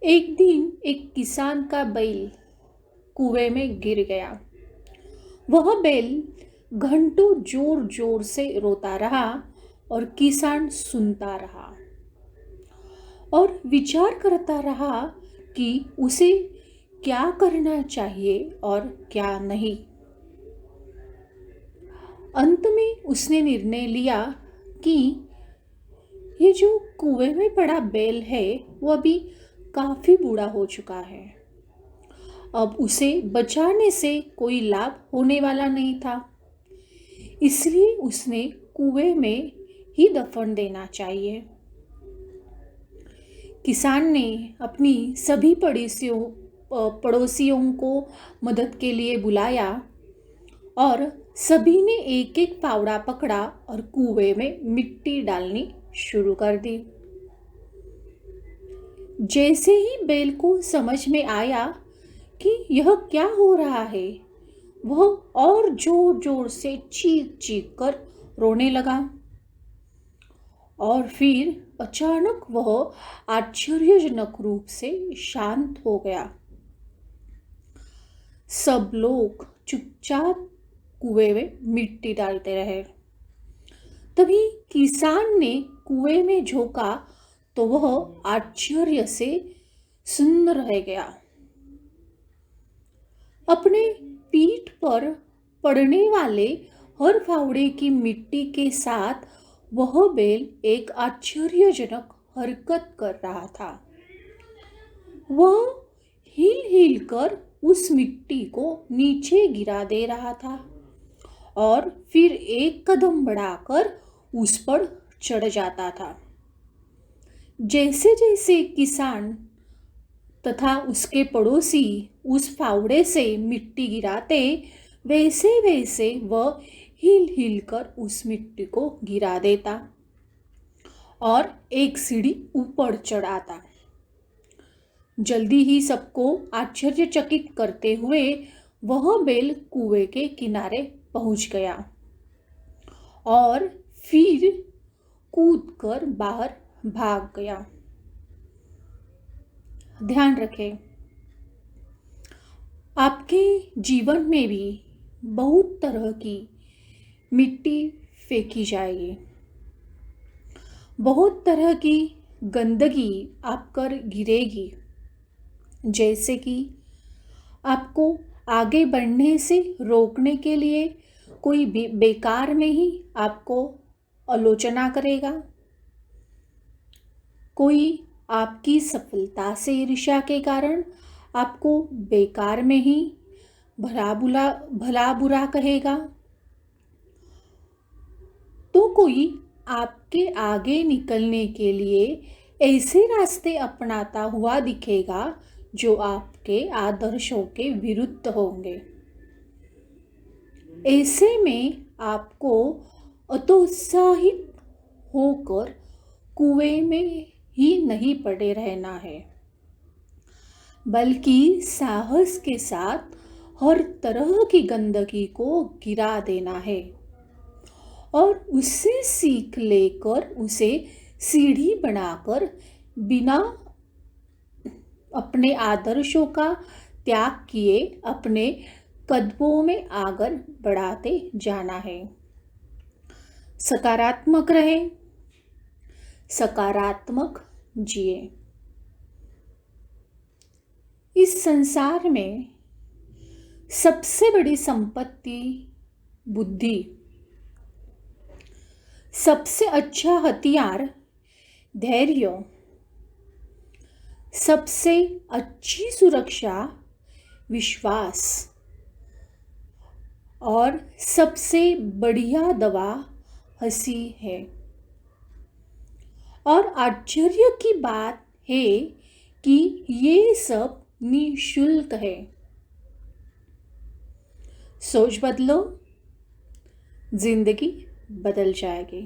एक दिन एक किसान का बैल कुएं में गिर गया। वह बैल घंटों जोर जोर से रोता रहा और किसान सुनता रहा और विचार करता रहा कि उसे क्या करना चाहिए और क्या नहीं। अंत में उसने निर्णय लिया कि ये जो कुएं में पड़ा बैल है वो अभी काफी बूढ़ा हो चुका है। अब उसे बचाने से कोई लाभ होने वाला नहीं था, इसलिए उसने कुएं में ही दफन देना चाहिए। किसान ने अपनी सभी पड़ोसियों को मदद के लिए बुलाया और सभी ने एक एक फावड़ा पकड़ा और कुएं में मिट्टी डालनी शुरू कर दी। जैसे ही बैल को समझ में आया कि यह क्या हो रहा है, वह और जोर जोर से चीख चीख कर रोने लगा और फिर अचानक वह आश्चर्यजनक रूप से शांत हो गया। सब लोग चुपचाप कुएं में मिट्टी डालते रहे। तभी किसान ने कुएं में झोंका तो वह आश्चर्य से सुन्न रह गया। अपने पीठ पर पड़ने वाले हर फावड़े की मिट्टी के साथ वह बैल एक आश्चर्यजनक हरकत कर रहा था। वह हिल हिल कर उस मिट्टी को नीचे गिरा दे रहा था और फिर एक कदम बढ़ाकर उस पर चढ़ जाता था। जैसे जैसे किसान तथा उसके पड़ोसी उस फावड़े से मिट्टी गिराते, वैसे वैसे वह हिल हिल कर उस मिट्टी को गिरा देता और एक सीढ़ी ऊपर चढ़ाता। जल्दी ही सबको आश्चर्यचकित करते हुए वह बैल कुएं के किनारे पहुंच गया और फिर कूदकर बाहर भाग गया। ध्यान रखें, आपके जीवन में भी बहुत तरह की मिट्टी फेंकी जाएगी, बहुत तरह की गंदगी आप कर गिरेगी, जैसे कि आपको आगे बढ़ने से रोकने के लिए कोई बेकार में ही आपको आलोचना करेगा, कोई आपकी सफलता से ईर्ष्या के कारण आपको बेकार में ही भला बुरा कहेगा, तो कोई आपके आगे निकलने के लिए ऐसे रास्ते अपनाता हुआ दिखेगा जो आपके आदर्शों के विरुद्ध होंगे। ऐसे में आपको हतोत्साहित होकर कुएं में ही नहीं पड़े रहना है, बल्कि साहस के साथ हर तरह की गंदगी को गिरा देना है और उससे सीख लेकर उसे सीढ़ी बनाकर बिना अपने आदर्शों का त्याग किए अपने कदमों में आगे बढ़ाते जाना है। सकारात्मक रहें, सकारात्मक जिए। इस संसार में सबसे बड़ी संपत्ति बुद्धि, सबसे अच्छा हथियार धैर्य, सबसे अच्छी सुरक्षा विश्वास और सबसे बढ़िया दवा हंसी है। और आश्चर्य की बात है कि ये सब निःशुल्क है। सोच बदलो, जिंदगी बदल जाएगी।